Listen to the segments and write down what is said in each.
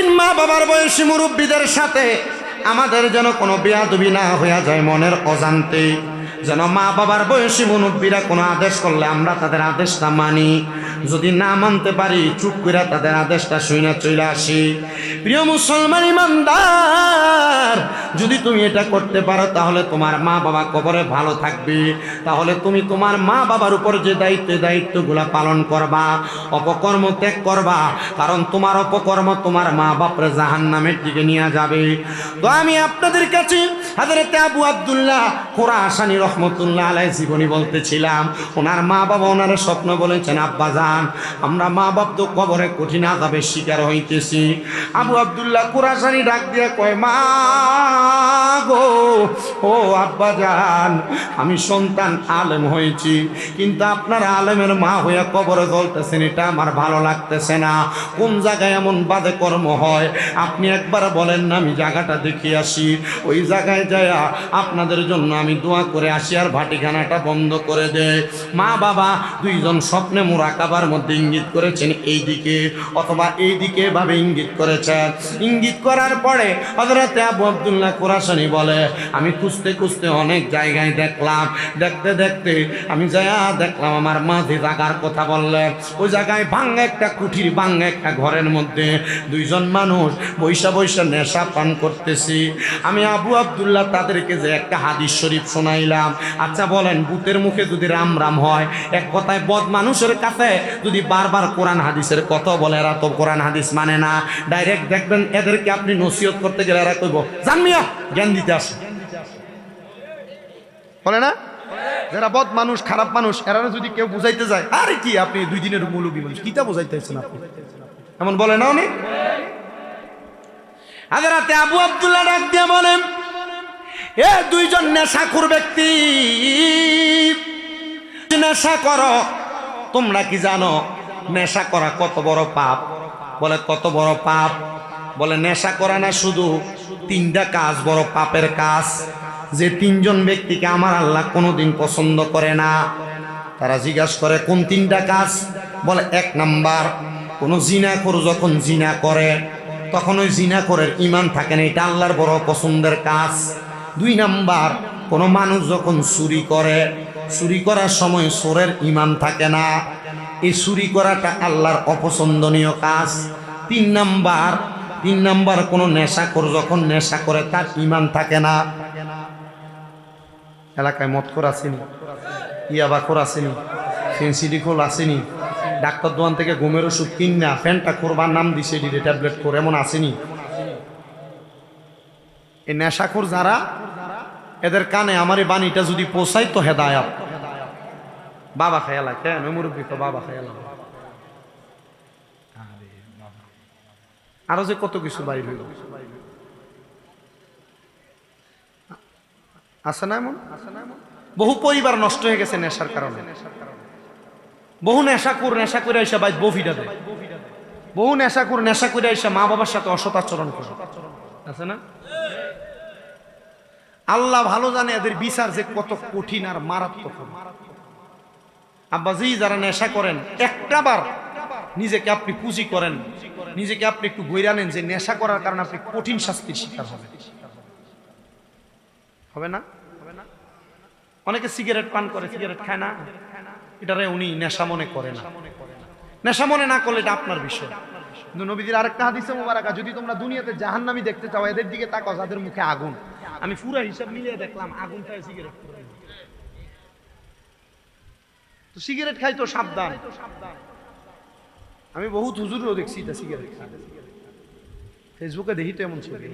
কোনোদিন মা বাবার বয়সী মুরব্বীদের সাথে আমাদের যেন কোনো বেয়াদবি না হয়ে যায় মনের অজান্তে, যেন মা বাবার বয়সী মুরব্বীরা কোনো আদেশ করলে আমরা তাদের আদেশটা মানি, যদি না মানতে পারি চুপ করে তাদের আদেশটা শুনে চলে আসি। প্রিয় মুসলমান ইমানদার, যদি তুমি এটা করতে পারো তাহলে তোমার মা বাবা কবরে ভালো থাকবে, তাহলে তুমি তোমার মা বাবার উপর যে দায়িত্বগুলা পালন করবা, অপকর্ম ত্যাগ করবা, কারণ তোমার অপকর্ম তোমার মা বাপরে জাহান্নামের দিকে নিয়ে যাবে। তো আমি আপনাদের কাছে হযরত আবু আব্দুল্লাহ খুরাসানী রহমতুল্লাহ আলাইহি জীবনী বলতেছিলাম, ওনার মা বাবা ওনার স্বপ্ন বলেছেন, আব্বা জান আমরা মা বাপ তো কবরে কঠিন আযাবের শিকার হইতেছি। আবু আব্দুল্লাহ খুরাসানী ডাক দিয়ে কয়, মা গো, ও আব্বা জান, আমি সন্তান আলেম হয়েছি, কিন্তু আপনার আলেমের মা হইয়া কবরে জ্বলতেছেন, এটা আমার ভালো লাগতেছে না। কোন জায়গায় এমন বাজে কর্ম হয় আপনি একবার বলেন না, আমি জায়গাটা দেখে আসি, ওই জায়গায় যায় আপনাদের জন্য আমি দোয়া করে আসি আর ভাটিখানাটা বন্ধ করে দেয়। মা বাবা দুইজন স্বপ্নে মুরাকাবার মধ্যে ইঙ্গিত করেছেন এই দিকে অথবা এই দিকে ভাবে ইঙ্গিত করেছেন। ইঙ্গিত করার পরে হযরত আবু আব্দুল্লাহ খুরাসানী বলে, আমি খুঁজতে খুঁজতে অনেক জায়গায় দেখলাম, দেখতে দেখতে আমি যাইয়া দেখলাম আমার মাঝে জায়গার কথা বললেন, ওই জায়গায় ভাঙ্গা একটা কুঠির, ভাঙ্গা একটা ঘরের মধ্যে দুইজন মানুষ বৈশা বৈশা নেশা পান করতেছি। আমি আবু আব্দুল্লাহ তাদেরকে যে একটা হাদিস শরীফ শোনাইলাম, আচ্ছা বলেন ভূতের মুখে যদি রাম রাম হয়, এক কথায় বদ মানুষের কাছে যদি বারবার কোরআন হাদিসের কথা বলে, এরা তো কোরআন হাদিস মানে না, ডাইরেক্ট দেখবেন এদেরকে আপনি নসিহত করতে গেলে এরা কইব জান মিয়া জ্ঞান দিতে আসে, বলে না? যারা বদ মানুষ খারাপ মানুষ এরা যদি কেউ বুঝাইতে যায়, আরে কি আপনি 2 দিনের মৌলবী মানুষ, কিটা বুঝাইতেছেন আপনি, এমন বলে না উনি? হযরত আবু আব্দুল্লাহ ডাক দিয়ে বলেন, এ দুইজন নেশাখোর ব্যক্তি, নেশা করো, তোমরা কি জানো নেশা করা কত বড় পাপ? বলে কত বড় পাপ? বলে নেশা করা না, শুধু 3টা কাজ বড় পাপের কাজ, যে 3জন ব্যক্তিকে আমার আল্লাহ কোনোদিন পছন্দ করে না। তারা জিজ্ঞাসা করে কোন 3টা কাজ? বলে 1 নাম্বার, কোনো জিনাখোর যখন জিনা করে তখন ওই জিনাখোরের ঈমান থাকে না, এটা আল্লাহর বড় পছন্দের কাজ। 2 নাম্বার, কোনো মানুষ যখন চুরি করে, চুরি করার সময় চোরের ঈমান থাকে না, এই চুরি করাটা আল্লাহর অপছন্দনীয় কাজ। 3 নাম্বার, কোনো নেশাখোর যখন নেশা করে তার ঈমান থাকে না। এলাকায় মদখোর আসেনি, ইয়াবাখোর আসেনি, ফেন্সিডিখোর আসেনি, ডাক্তার দোকান থেকে ঘুমের ওষুধ কিন না ফ্যানটা করবার নাম দিছে ডিরে ট্যাবলেট করে, এমন আসেনি? এই নেশাখোর যারা, এদের কানে আমার এই বাণীটা যদি পৌঁছাই তো হেদায়াত। বাবা খেয়ালা কেন মুরব্বী তো বাবা খেয়ালা, আরো যে কত কিছু বাইর হইল আছে না এমন? বহু পরিবার নষ্ট হয়ে গেছে নেশার কারণে। বহু নেশাখোর নেশা করে এসে বাইর বফিটা দেয়, বহু নেশাখোর নেশা করে এসে মা বাবার সাথে অসৎ আচরণ করে, আছে না? আল্লাহ ভালো জানে এদের বিচার যে কত কঠিন আর মারাত্মক। আব্বাজি যারা নেশা করেন, একটাবার নিজেকে আপনি পুঁজি করেন, নিজেকে আপনি একটু গইরা নেন যে নেশা করার কারণে আপনি কঠিন শাস্তির শিকার হবেন, হবে না? অনেকে সিগারেট পান করে, সিগারেট খায় না, এটারে উনি নেশা মনে করে না। নেশা মনে না করলে এটা আপনার বিষয়। কিন্তু নবীজির আরেকটা হাদিসে মোবারকা, যদি তোমরা দুনিয়াতে জাহান্নামী দেখতে চাও এদের দিকে তাকাও যাদের মুখে আগুন। আমি পুরো হিসাব মিলিয়ে দেখলাম আগুনটা সিগারেট, তো সিগারেট খাই তো সাবধান। আমি বহুত হুজুরও দেখছি এটা সিগারেট খায়, ফেসবুকে দেখি তো এমন ছবি।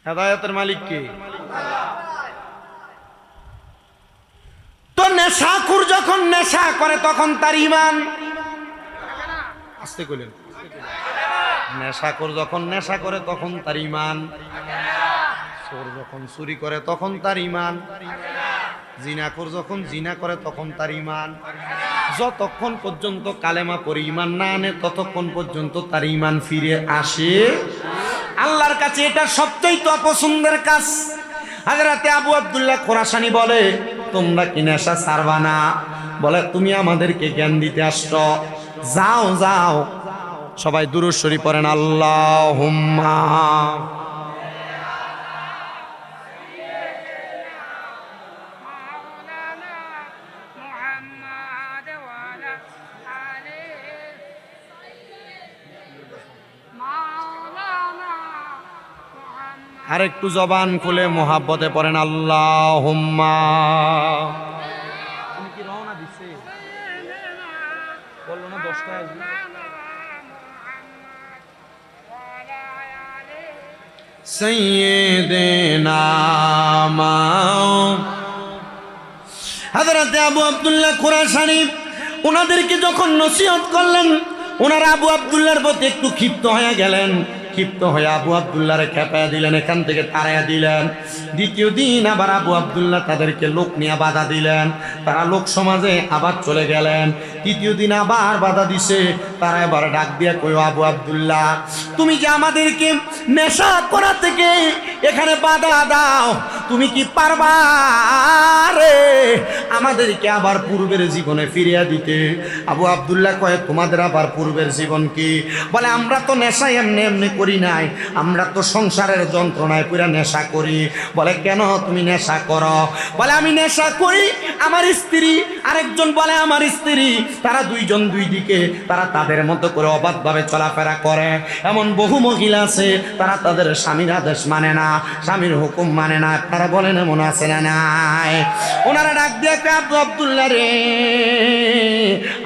হেদায়েতের মালিক কে? তো নেশাখোর যখন নেশা করে তখন তার ঈমান, আস্তে কইলেন, নেশাখোর যখন নেশা করে তখন তার ঈমান, চোর যখন চুরি করে তখন তার ঈমান, জিনাখোর যখন জিনা করে তখন তার ঈমান, যতক্ষণ পর্যন্ত কালেমা পড়ে ঈমান না আনে ততক্ষণ পর্যন্ত তার ঈমান ফিরে আসে আল্লাহর কাছে। এটা সবচেয়ে অপছন্দের কাজ। হযরত আবু আব্দুল্লাহ খুরাসানী বলে, তোমরা কি নেশা ছাড়বা না? বলে তুমি আমাদেরকে জ্ঞান দিতে আসছো, যাও যাও সবাই দুরূদ শরীফ পড়েন আল্লাহুম্মা আর একটু জবান খুলে মোহাব্বতে পড়েন আল্লাহুম্মা। তুমি কি রওনা দিছে বললো না 10টা আসবে। সাইয়্যিদিনা হযরত আবু আব্দুল্লাহ খুরাসানী ওনাদেরকে যখন নসিহত করলেন, ওনারা আবু আব্দুল্লাহর প্রতি একটু ক্ষিপ্ত হয়ে গেলেন। ক্ষিপ্ত হয়ে আবু আব্দুল্লাহরে খেপায়া দিলেন, এখান থেকে তাড়াইয়া দিলেন। দ্বিতীয় দিন আবার আবু আব্দুল্লাহ তাদেরকে লোক নিয়ে বাধা দিলেন, তারা লোক সমাজে আবার চলে গেলেন। তৃতীয় দিন আবার বাধা দিছে, তারা এবার ডাক দিয়া কই, আবু আব্দুল্লাহ তুমি যে আমাদেরকে নেশা করা থেকে এখানে বাধা দাও, তুমি কি পারবা রে আমাদেরকে আবার পূর্বের জীবনে ফিরিয়ে দিতে? আবু আব্দুল্লাহ কয়, তোমাদের আবার পূর্বের জীবন কি? বলে আমরা তো নেশা এমনি এমনি করি নাই, আমরা তো সংসারের যন্ত্রণায় পুরা নেশা করি। বলে কেন তুমি নেশা করো? বলে আমি নেশা করি, আমার স্ত্রী আরেকজন বলে আমার স্ত্রী, তারা দুইজন দুই দিকে, তারা তাদের মতো করে অবাধভাবে চলাফেরা করে। এমন বহু মহিলা আছে তারা তাদের স্বামীর আদেশ মানে না, স্বামীর হুকুম মানে না। আপনারা বলেন এমন আছে না নাই? ওনারা ডাক দিয়ে আবু আব্দুল্লাহ রে,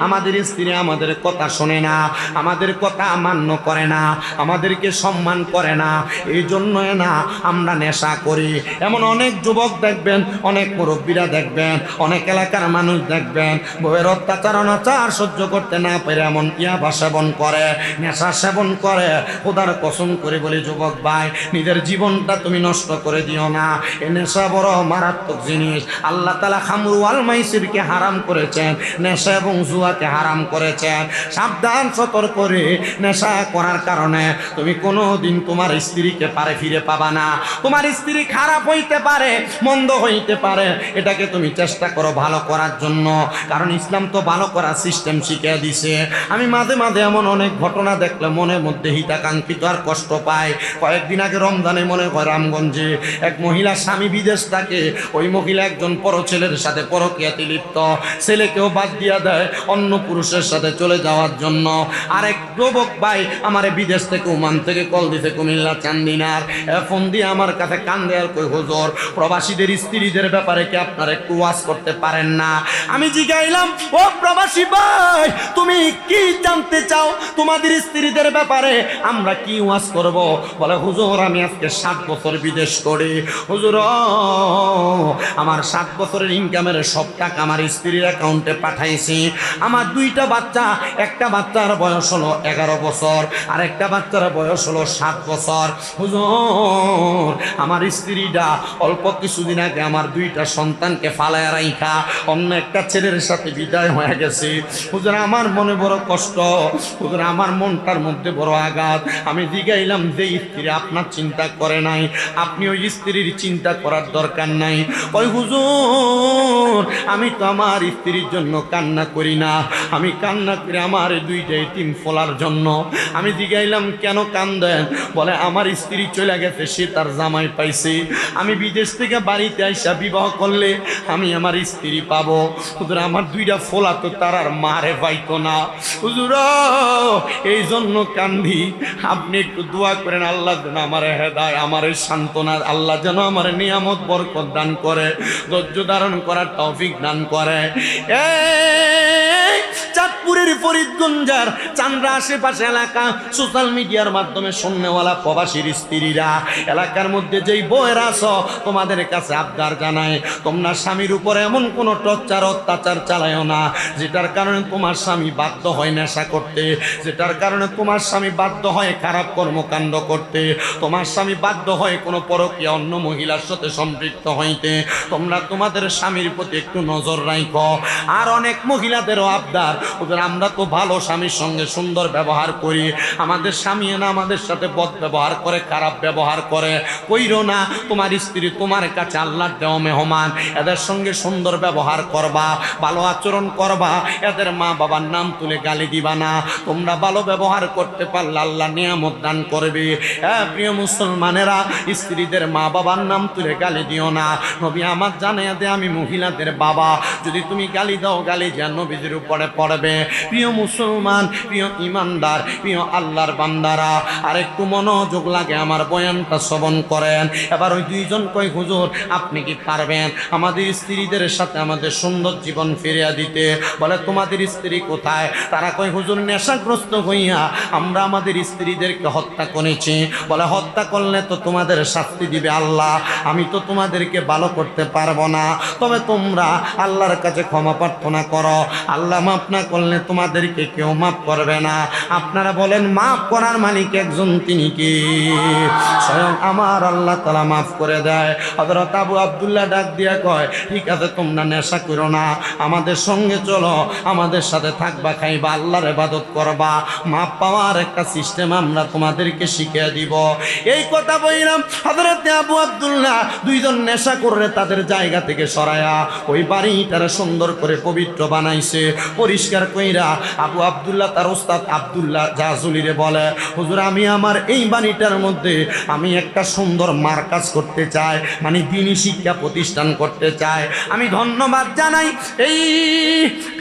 আমাদের স্ত্রী আমাদের কথা শোনে না, আমাদের কথা মান্য করে না, আমাদেরকে সম্মান করে না, এই জন্য না আমরা নেশা করি। এমন অনেক যুবক দেখবেন, অনেক মুরব্বীরা দেখবেন, অনেক এলাকার মানুষ দেখবেন বউয়ের অত্যাচার অনাচার সহ্য করতে না পেরে এমন ইয়াবা সেবন করে, নেশা সেবন করে। খোদার কসম করে বলি যুবক ভাই, নিজের জীবনটা তুমি নষ্ট করে দিও না। এ নেশা বড় মারাত্মক জিনিস। আল্লাহ তাআলা খামরু ওয়াল মাইসিরকে হারাম করেছেন, নেশা এবং জুয়াকে হারাম করেছেন। সাবধান, সতর্ক করে। নেশা করার কারণে তুমি কোনোদিন তোমার স্ত্রীকে পারে ফিরে পাবা না। তোমার স্ত্রী খারাপ হইতে পারে, মন্দ হইতে পারে, এটাকে তুমি চেষ্টা করো ভালো করার জন্য, কারণ ইসলাম তো ভালো করার সিস্টেম শিখিয়ে দিছে। আমি মাঝে মাঝে এমন অনেক ঘটনা দেখলে মনের মধ্যে হিতাকাঙ্ক্ষিত আর কষ্ট পায়। কয়েকদিন আগে রমজানে মনে হয় রামগঞ্জে এক মহিলা স্বামী বিদেশ থাকে, ওই মহিলা একজন পর ছেলের সাথে পরকীয়াতে লিপ্ত, ছেলেকেও বাদ দিয়া দেয় অন্য পুরুষের সাথে চলে যাওয়ার জন্য। আরেক যুবক ভাই আমারে বিদেশ থেকে ওমান থেকে কল দিতে, কুমিল্লা চান্দিনার, ফোন দিয়ে আমার কাছে কান্দে আর কই, হুজুর প্রবাসীদের স্ত্রীদের ব্যাপারে কি আপনারা একটু ওয়াজ করতে পারেন না? আমি জিগাইলাম, ও প্রবাসী ভাই তুমি কি জানতে চাও তোমাদের স্ত্রীদের ব্যাপারে? আমরা কি ওয়াজ করব? বলে হুজুর আমি আজকে 7 বছর বিদেশ করি, হুজুর আমার 7 বছরের ইনকামের সব টাকা আমার স্ত্রীর অ্যাকাউন্টে পাঠাইছি। আমার 2টা বাচ্চা, একটা বাচ্চার বয়স হলো 11 বছর আর একটা বাচ্চার বয়স হলো 7 বছর। হুজুর আমার স্ত্রীটা অল্প কিছুদিন আগে আমার 2টা সন্তানকে ফালায় রাইখা অন্য একটা ছেলের সাথে বিদায় হয়ে গেছে। হুজুর আমার মনে বড় কষ্ট, হুজুর আমার মনটার মধ্যে বড় আঘাত। আমি জিগাইলাম যে স্ত্রী আপনার চিন্তা করে নাই, আপনি ওই স্ত্রীর চিন্তা করার দরকার নাই। ওই হুজুর আমি তো আমার স্ত্রীর জন্য কান্না করি না, আমি কান্না করি আমার 2টা এতিম ফলার জন্য। আমি জিগাইলাম কেন কান্দেন? বলে আমার স্ত্রী চলে গেছে, সে তার জামাই পাইছে, আমি বিদেশ থেকে বাড়িতে আইসা বিবাহ করলে আমি আমার স্ত্রী পাবো। হুজুর আমার 2টা ফোলা তো তার আর মারে পাইতো না, হুজুর এই জন্য কান্দি। আপনি একটু দোয়া করেন আল্লাহ যেন আমার হেদায়, আমার সান্ত্বনা, আল্লাহ যেন আমার নিয়ামত বরকত দান করে, ধৈর্য ধারণ করার তৌফিক দান করে। চাঁদপুরের ফরিদগঞ্জের চান্দ্রা আশেপাশে এলাকা সোশ্যাল মিডিয়ার মাধ্যমে শুননেওয়ালা প্রবাসীর স্ত্রীরা এলাকার মধ্যে যেই বউয়েরা আছো, তোমাদের কাছে আবদার জানায় তোমরা স্বামীর উপরে এমন কোনো টর্চার অত্যাচার চালায়ও না যেটার কারণে তোমার স্বামী বাধ্য হয় নেশা করতে, যেটার কারণে তোমার স্বামী বাধ্য হয় খারাপ কর্মকাণ্ড করতে, তোমার স্বামী বাধ্য হয় কোনো পরকীয়া অন্য মহিলার সাথে সম্পৃক্ত হইতে। তোমরা তোমাদের স্বামীর প্রতি একটু নজর রাখো। আর অনেক মহিলাদেরও আবদার, আমরা তো ভালো স্বামীর সঙ্গে সুন্দর ব্যবহার করি, আমাদের স্বামী না আমাদের সাথে বদ ব্যবহার করে, খারাপ ব্যবহার করে, কইরো না। তোমার স্ত্রী তোমার কাছে আল্লাহর দেওয়া মেহমান, এদের সঙ্গে সুন্দর ব্যবহার করবা, ভালো আচরণ করবা, এদের মা বাবার নাম তুলে গালি দিবা না। তোমরা ভালো ব্যবহার করতে পারলে আল্লাহ নিয়ামত দান করবে। হ্যাঁ প্রিয় মুসলমানেরা, স্ত্রীদের মা বাবার নাম তুলে গালি দিও না। নবী আমার জানাইয়া দে, আমি মহিলাদের বাবা, যদি তুমি গালি দাও গালি যা নবীদের উপরে পড়বে। প্রিয় মুসলমান, প্রিয় ইমানদার, প্রিয় আল্লাহর বান্দারা, আর একটু মনোযোগ লাগে আমার বয়ানটা শ্রবণ করেন। এবার ওই দুইজন কই হুজুর আপনি কি পারবেন আমাদের স্ত্রীদের সাথে আমাদের সুন্দর জীবন ফিরিয়ে দিতে? বলে তোমাদের স্ত্রী কোথায়? তারা কই হুজুর নেশাগ্রস্ত হইয়া আমরা আমাদের স্ত্রীদেরকে হত্যা করেছি। বলে হত্যা করলে তো তোমাদের শাস্তি দিবে আল্লাহ, আমি তো তোমাদেরকে ভালো করতে পারবো না, তবে তোমরা আল্লাহর কাছে ক্ষমা প্রার্থনা করো, আল্লাহ মাফ না করলে তোমাদেরকে কেউ মাফ করবে না। আপনারা বলেন মাফ করার মালিক একজন, তিনি কি? স্বয়ং আমার আল্লাহ তাআলা মাফ করে দেয়। হযরত আবু আব্দুল্লাহ ডাক দিয়া কয় ঠিক আছে তোমরা নেশা করো না, আমাদের সঙ্গে চলো, আমাদের সাথে থাকবা, খাইবা, আল্লাহর ইবাদত করবা, মাপ পাওয়ার একটা সিস্টেম আমরা তোমাদেরকে শিখিয়ে দিব। এই কথা বললাম হযরত আবু আব্দুল্লাহ দুইজন নেশা করে তাদের জায়গা থেকে সরায়া ওই বাড়িটারে সুন্দর করে পবিত্র বানাইছে, পরিষ্কার কইরা আবু আব্দুল্লাহ তার ওস্তাদ আব্দুল্লাহ জাজুলিরে বলে হুজুর আমি আমার এই বাড়িটার মধ্যে আমি একটা সুন্দর মার্কাজ করতে চাই, মানে দ্বীনি শিক্ষা প্রতিষ্ঠান করতে চাই। আমি ধন্যবাদ জানাই এই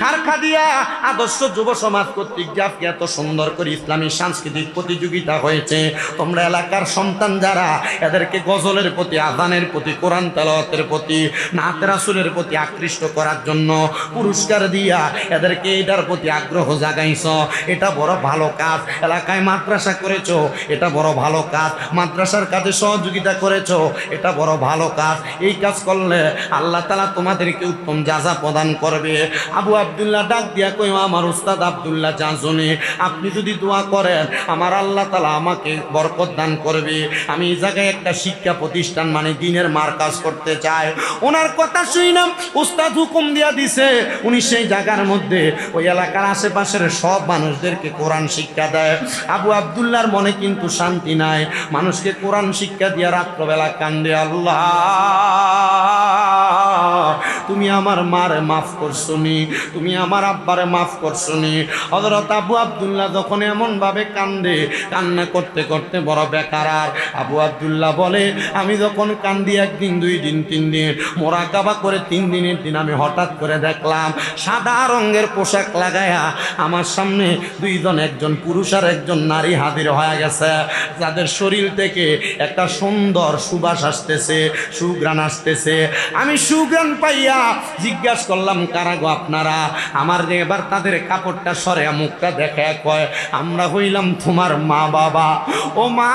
খারখাদিয়া আদর্শ যুব সমাজ কর্তৃক যে আজকে এত সুন্দর করে ইসলামী সাংস্কৃতিক প্রতিযোগিতা হয়েছে। তোমরা এলাকার সন্তান যারা, এদেরকে গজলের প্রতি, আযানের প্রতি, কোরআন তেলাওয়াতের প্রতি, নাত রাসূলের প্রতি আকৃষ্ট করার জন্য পুরস্কার দিয়া এদেরকে এটার প্রতি আগ্রহ জাগাইছ, এটা বড় ভালো কাজ। এলাকায় মাদ্রাসা করেছো, এটা বড় ভালো কাজ। মাদ্রাসার কাজে সহযোগিতা করেছো, এটা বড় ভালো কাজ। এই কাজ করলে আল্লাহ তাআলা তোমাদেরকে উত্তম জাযা প্রদান করবে। আবু আব্দুল্লাহ ডাক দিয়া কই আমার উস্তাদ আব্দুল্লাহ জাজনী, আপনি যদি দোয়া করেন আমার আল্লাহ তাআলা আমাকে বরকত দান করবে। আমি এই জায়গায় একটা শিক্ষা প্রতিষ্ঠান মানে দ্বীনের মার্কাজ করতে চাই। ওনার কথা শুনলাম, উস্তাদ হুকুম দিয়া দিছে উনি সেই জায়গার মধ্যে ওই এলাকার আশেপাশের সব মানুষদেরকে কোরআন শিক্ষা দেয়। আবু আব্দুল্লাহর মনে কিন্তু শান্তি নাই, মানুষকে কোরআন শিক্ষা দিয়া রাত্রবেলা কান্দে, আল্লাহ তুমি আমার মারে মাফ করছনি, তুমি আমার আব্বারে মাফ করছনি। হযরত আবু আব্দুল্লাহ যখন এমন ভাবে কান্দে, কান্না করতে করতে বড় বেকারার। আবু আব্দুল্লাহ বলে আমি যখন কান্দি একদিন, দুই দিন, তিন দিন, মোরাকাবা করে 3 দিনের দিন আমি হঠাৎ করে দেখলাম সাদা রঙের পোশাক লাগায়া আমার সামনে দুইজন, একজন পুরুষ আর একজন নারী হাজির হয়ে গেছে, যাদের শরীর থেকে একটা সুন্দর সুবাস আসতেছে, সুঘ্রাণ আসতেছে। আমি সুঘ্রাণ পাইয়া জিজ্ঞাসা করলাম কারা গো আপনারা? আমার এবার তাদের কাপড়টা সরে মুখটা দেখে কয় আমরা হইলাম তোমার মা বাবা। ও মা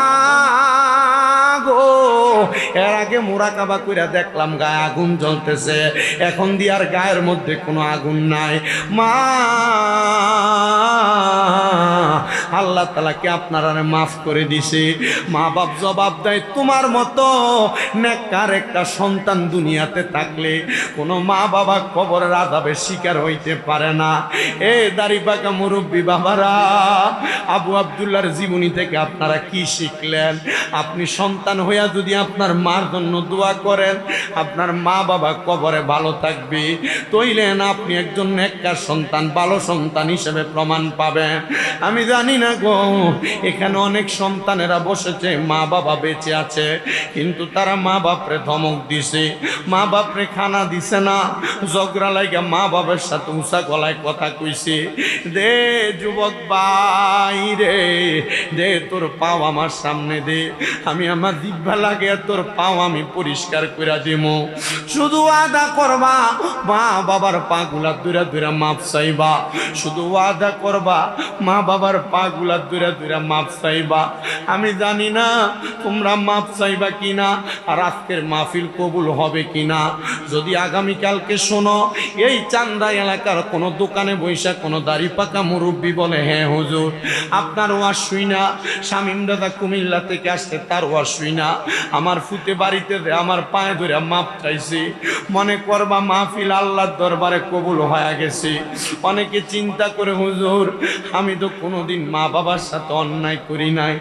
গো, এর আগে মোরাকাবা কইরা দেখলাম গায়ে আগুন জ্বলতেছে, এখন দিয়ে আর গায়ের মধ্যে কোনো আগুন নাই। মা আল্লাহ তাআলা কি আপনারা মাফ করে দিছে? মা বাপ জবাব দেয় তোমার মতো নেককার একটা সন্তান দুনিয়াতে থাকলে কোনো মা বাবা কবরের আযাবের শিকার হইতে পারে না। এ দাড়ি পাকা মুরব্বী বাবারা, আবু আব্দুল্লাহর জীবনী থেকে আপনারা কি শিখলেন? আপনি সন্তান হইয়া যদি আপনার মার জন্য দোয়া করেন, আপনার মা বাবা কবরে ভালো থাকবে, তইলেন আপনি একজন নেককার সন্তান, ভালো সন্তান হিসেবে প্রমাণ পাবেন। আমি জানি না গো, এখানে অনেক সন্তানেরা বসেছে, মা বাবা বেঁচে আছে, কিন্তু তারা মা বাপরে ধমক দিছে, মা বাপরে খানা দিছে না, ঝগড়া লাগা মা বাবার সাথে উঁচা গলায় কথা কইছে। দে যুবক ভাই রে, দে তোর পাও আমার সামনে দে, আমি আমার জিহ্বা লাগে তোর পাও আমি পরিষ্কার করে দিব। শুধু ওয়াদা করবা মা বাবার পা গুলা দূরে দূরে মাপ চাইবা, শুধু ওয়াদা করবা মা বাবার পা গুলা দূরে দূরে মাপ চাইবা। আমি জানি না তোমরা মাপ চাইবা কিনা, আর আজকের মাহফিল কবুল হবে কিনা। যদি আগামীকালকে শোনো এই চান্দা এলাকার কোনো দোকানে বৈশা কোনো দাড়ি পাকা মুরব্বী বলে, হ্যাঁ হুজুর আপনার ওয়াজ শুই না, শামীম দাদা কুমিল্লা থেকে আসছে তার ওয়াজ শুই না, আমার ফুতে বাড়িতে আমার পায়ে ধরে মাপ চাইছি, মনে করবা মাহফিল আল্লাহর দরবারে কবুল হয়ে গেছে। অনেকে চিন্তা করে, হুজুর আমি তো কোনোদিন মা বাবার সাথে অন্যায় করি নাই,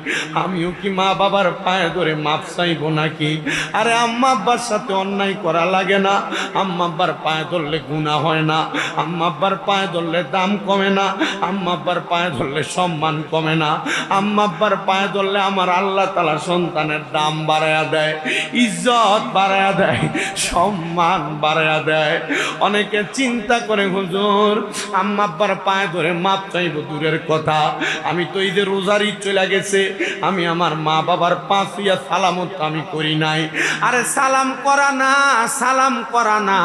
আমিও কি মা বাবার পায়ে ধরে মাপ চাইব নাকি? আরে আম্মা আব্বার সাথে অন্যায় করা লাগে না, আম্মা আব্বার পায়ে ধরলে গুনাহ হয় না, আম্মা আব্বার পায়ে ধরলে দাম কমে না, আম্মা আব্বার পায়ে ধরলে সম্মান কমে না, আম্মা আব্বার পায়ে ধরলে আমার আল্লাহ তাআলা সন্তানের দাম বাড়ায়া দেয়, ইজ্জত বাড়ায়া দেয়, সম্মান বাড়ায়া দেয়। অনেকে চিন্তা করে, হুজুর আম্মা আব্বার পায়ে ধরে মাপ চাইব দূরের কথা, আমি তো ঈদের রোজার ঈদ চলে গেছে, আমি আমার মা বাবার পাঁচ ইয়া সালামত আমি করি নাই। আরে সালাম করা না, সালাম করা না,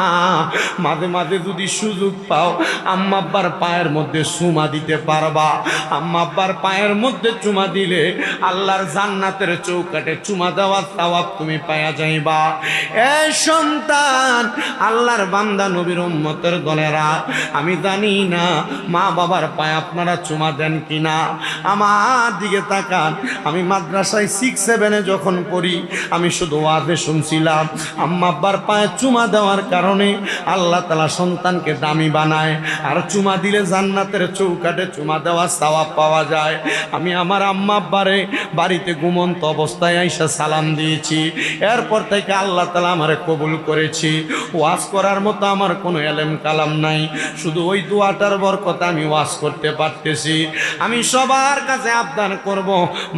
মাঝে মাঝে যদি সুযোগ পাও আম্মা আব্বার পায়ের মধ্যে চুমা দিতে পারবা। আম্মা আব্বার পায়ের মধ্যে চুমা দিলে আল্লাহর জান্নাতের চৌকাঠে চুমা দেওয়ার সওয়াব তুমি পায়া যাইবা। এই সন্তান, আল্লাহর বান্দা নবীর উম্মতের দলেরা, আমি জানি না মা বাবার পায়ে আপনারা চুমা দেন কিনা। আমার দিকে তাকান, আমি মাদ্রাসায় 6-7 যখন পড়ি আমি শুধু ওয়াজে শুনছিলাম আম্মা আব্বার পায়ে চুমা দেওয়ার কারণে আল্লাহ তাআলা সন্তানকে দামি বানায়, আর চুমা দিলে জান্নাতের চৌকাঠে চুমা দেওয়ার সওয়াব পাওয়া যায়। আমি আমার আম্মা আব্বারে বাড়িতে ঘুমন্ত অবস্থায় আইসা সালাম দিয়েছি, এরপর থেকে আল্লাহ তাআলা আমারে কবুল করেছি। ওয়াজ করার মতো আমার কোনো এলেম কালাম নাই, শুধু ওই দোয়াটার বরকত আমি ওয়াজ করতে পারতেছি। আমি সবার কাছে আবদান করব,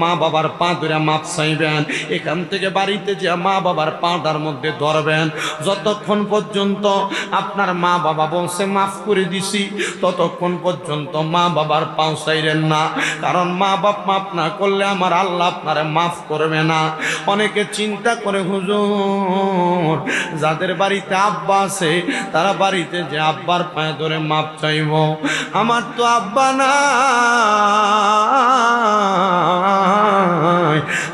মা বাবার পা ধরে মাপ চাইবেন, এখান থেকে বাড়িতে যে মা বাবার পাটার মধ্যে ধরবেন। যতক্ষণ পর্যন্ত আপনার মা বাবা বলছে মাফ করে দিছি, ততক্ষণ পর্যন্ত মা বাবার পাও চাইলেন না, কারণ মা বাপ মাফ না করলে আমার আল্লাহ আপনারে মাফ করবে না। অনেকে চিন্তা করে, হুজুর যাদের বাড়িতে আব্বা আছে তারা বাড়িতে যে আব্বার পায়ে ধরে মাপ চাইব, আমার তো আব্বা না,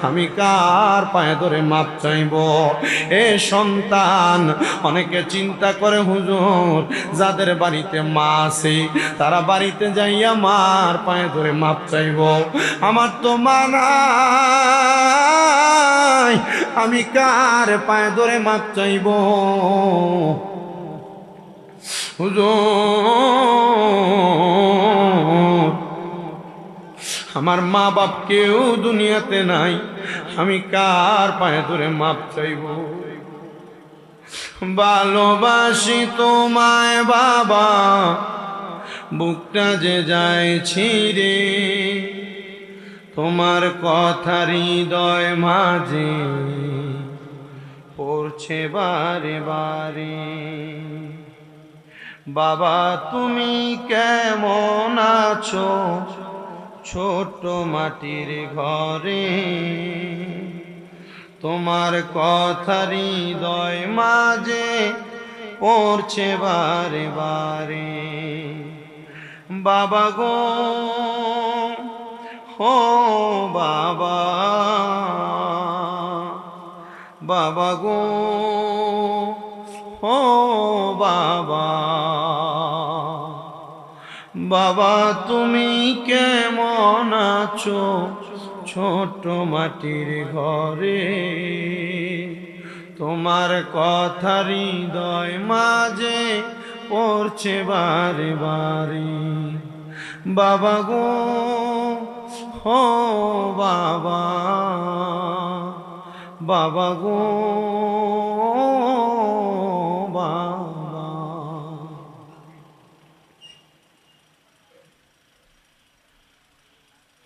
আমি কার পায়ে ধরে মাপ চাইব? এ সন্তান, অনেকে চিন্তা করে, হুজুর যাদের বাড়িতে মা আছে তারা বাড়িতে যাইয়া মার পায়ে ধরে মাপ চাইব, আমার তো মা নাই, আমি কার পায়ে ধরে মাপ চাইব? হুজুর আমার মা বাপ কেউ দুনিয়াতে নাই, আমি কার পায়ে ধরে মাপ চাইব? ভালোবাসি তোমায় বাবা, বুকটা যে যায় ছিঁড়ে, তোমার কথা হৃদয় মাঝে পড়ছে বারে বারে। বাবা তুমি কেমন আছো ছোট মাটির ঘরে, তোমার কথা হৃদয় মাঝে পড়ছে বারে বারে। বাবা গো হো বাবা, বাবা গো ও বাবা, বাবা তুমি কেমন আছো ছোট মাটির ঘরে, তোমার কথা হৃদয় মাঝে পড়ছে বারে বারে। বাবা গো ও বাবা, বাবা গো বাবা।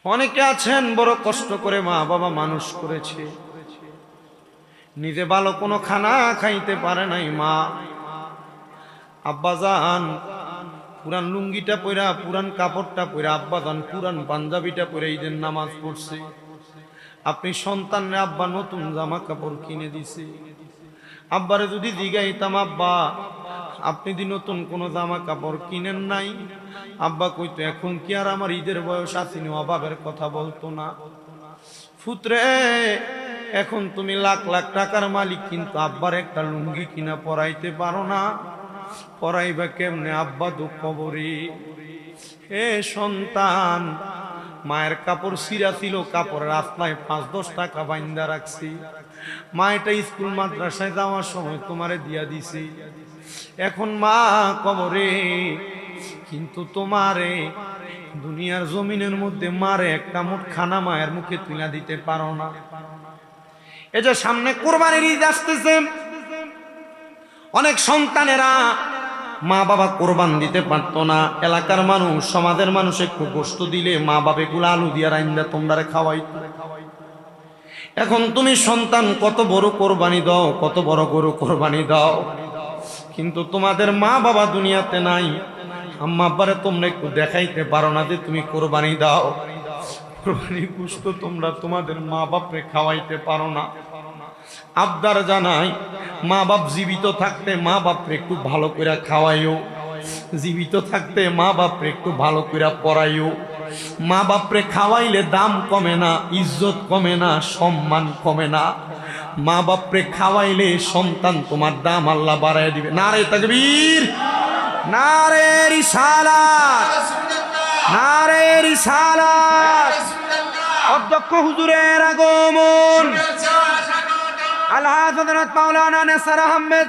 অনেকে আছেন বড় কষ্ট করে মা বাবা মানুষ করেছে, নিজে ভালো কোনো খানা খাইতে পারে নাই মা। আব্বাজান পুরান লুঙ্গিটা পরা, পুরান কাপড়টা পরা, আব্বাজান পুরান পাঞ্জাবিটা পরে ঈদের নামাজ পড়ছে। আপনি সন্তানরে আব্বা নতুন জামা কাপড় কিনে দিছে। আব্বারে যদি জিগাইতাম, আব্বা আপনি যদি নতুন কোনো জামা কাপড় কিনেন নাই, আব্বা কইতো এখন কি আর আমার ঈদের বয়স আসেনি, অভাবের কথা বলতো না। পুত্রে এখন তুমি লাখ লাখ টাকার মালিক, কিন্তু আব্বার একটা লুঙ্গি কিনা পরাইতে পারো না। পরাইবা কেমনে? আব্বা তো কবরে। হে সন্তান, মায়ের কাপড় ছিঁড়া ছিল, কাপড়ের রাস্তায় 5-10 টাকা বাইন্দা রাখছি। মা এটা স্কুল মাদ্রাসায় যাওয়ার সময় তোমারে দিয়া দিছি। এখন মা কবরে, কিন্তু তোমারে দুনিয়ার জমিনের মধ্যে মারে একটা মুঠ খানা মায়ের মুখে তুলে দিতে পারো না। এই যে সামনে কোরবানির ঈদ আসতেছে, অনেক সন্তানেরা মা বাবা কোরবান দিতে পারতো না। এলাকার মানুষ, সমাজের মানুষ একটু গোশত দিলে মা বাবা এগুলো আলু দিয়া রাইন্দা তোমরা খাওয়াইতো। এখন তুমি সন্তান কত বড় কোরবানি দাও, কত বড় গরু কোরবানি দাও, কিন্তু তোমাদের মা বাবা দুনিয়াতে নাই। আম্মা আব্বারে তোমরা একটু দেখাইতে পারো না যে তুমি কোরবানি দাও। কোরবানি গোশত তোমরা তোমাদের মা বাপরে খাওয়াইতে পারো না। আবদার জানাই, মা বাপ জীবিত থাকতে মা বাপরে একটু ভালো করে খাওয়াইও, জীবিত থাকতে মা বাপরে একটু ভালো করে পড়াইও। মা বাপরে খাওয়াইলে দাম কমে না, ইজ্জত কমে না, সম্মান কমে না। মা বাপরে খাওয়াইলে সন্তান তোমার দাম আল্লাহ বাড়ায় দিবে। নারে তাকবীর, নারে রিসালাত, নারে রিসালাত। অধ্যক্ষ হুজুরের আগমন। আল্লাহ হযরত মাওলানা নেসার আহমেদ।